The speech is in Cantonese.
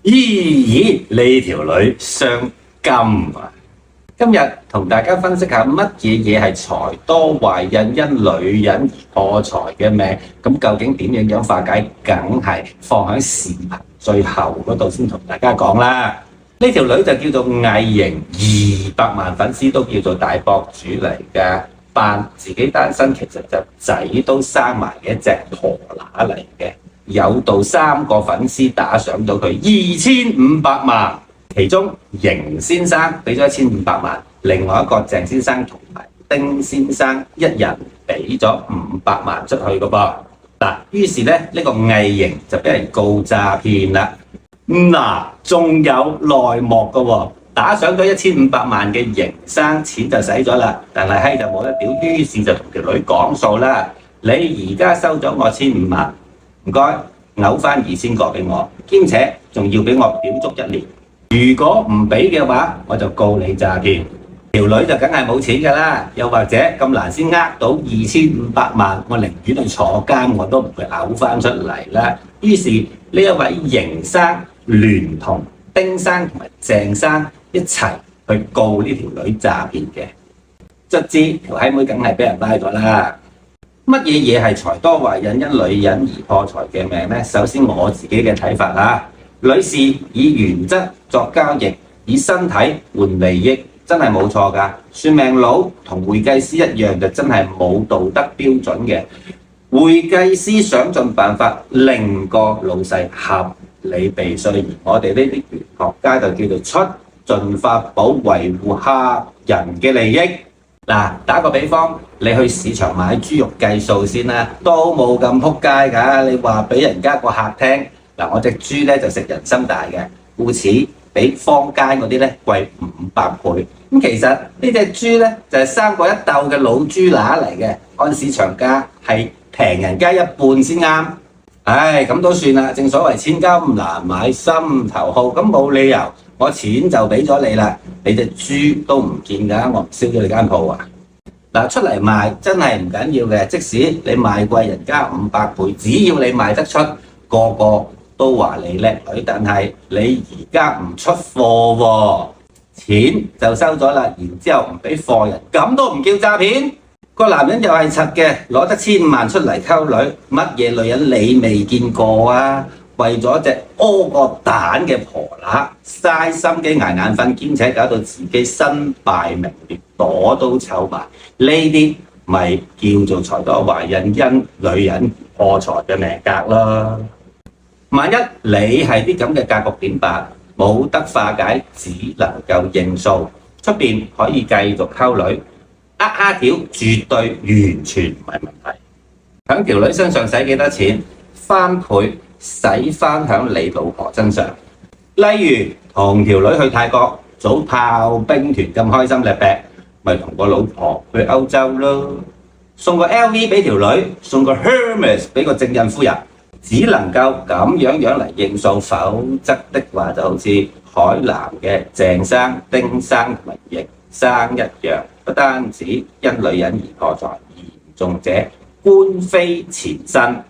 咦，呢條女傷金啊！今日同大家分析下乜嘢係財多懷孕因女人而破財嘅命，咁究竟點樣化解？梗係放喺視頻最後嗰度先同大家講啦。呢條女就叫做魏瑩，200萬粉絲都叫做大博主嚟㗎，扮自己單身，其實就仔都生埋嘅一隻婆乸嚟嘅。有到3個粉絲打賞到佢2500萬，其中邢先生俾咗1500萬，另外一個鄭先生同埋丁先生一人俾咗500萬出去嘅噃。嗱，於是咧呢個魏瑩就俾人告詐騙啦。嗱，仲有內幕嘅喎，打賞咗1500萬嘅邢生錢就使咗啦，但係閪就冇得屌，於是就同條女講數啦。你而家收咗我1500萬，唔該，嘔翻2000個俾我，兼且仲要俾我屌足1年。如果唔俾嘅話，我就告你詐騙。條女就梗係冇錢㗎啦，又或者咁難先呃到2500萬，我寧願去坐監，我都唔會嘔翻出嚟啦。於是呢一位邢生聯同丁生同埋鄭生一齊去告呢條女詐騙嘅，卒之條閪妹梗係俾人拉咗啦。乜嘢係財多懷孕因女人而破財嘅命呢？首先我自己嘅睇法啦，女士以原則作交易，以身體換利益，真係冇錯㗎。算命佬同會計師一樣，就真係冇道德標準嘅。會計師想盡辦法令個老細合理避稅，而我哋呢啲玄學家就叫做出盡法寶維護客人嘅利益。嗱，打個比方，你去市場買豬肉計數先啦，都冇咁撲街㗎。你話俾人家個客聽，嗱，我隻豬咧就食人參大嘅，故此比坊間嗰啲咧貴500倍。咁其實呢隻豬咧就係生過一竇嘅老豬乸嚟嘅，按市場價係平人家一半先啱。唉，咁都算啦。正所謂千金難買心頭好，咁冇理由我錢就俾咗你啦，你隻豬都唔見㗎，我唔燒咗你間鋪啊！嗱，出嚟賣真係唔緊要嘅，即使你賣貴人家500倍，只要你賣得出，個個都話你叻女。但係你而家唔出貨喎，錢就收咗啦，然之後唔俾貨人，咁都唔叫詐騙？個男人又係柒嘅，攞得1500萬出嚟溝女，乜嘢女人你未見過啊？為咗隻屙個蛋嘅婆乸，嘥心機捱眼瞓，兼且搞到自己身敗名裂，朵都臭埋，呢啲咪叫做財多懷孕因女人破財嘅命格咯。萬一你係啲咁嘅格局點辦？冇得化解，只能夠認數，出邊可以繼續溝女。條絕對完全唔係問題。響條女身上使幾多錢，翻倍使翻響你老婆身上。例如同條女去泰國組炮兵團咁開心咧，咪同個老婆去歐洲咯。送個 LV 俾條女，送個 Hermes 俾個正印夫人，只能夠咁樣嚟應數，否則的話就好似海南嘅鄭生、丁生同埋邢生一樣。不單止因女人而破財，嚴重者官非纏身。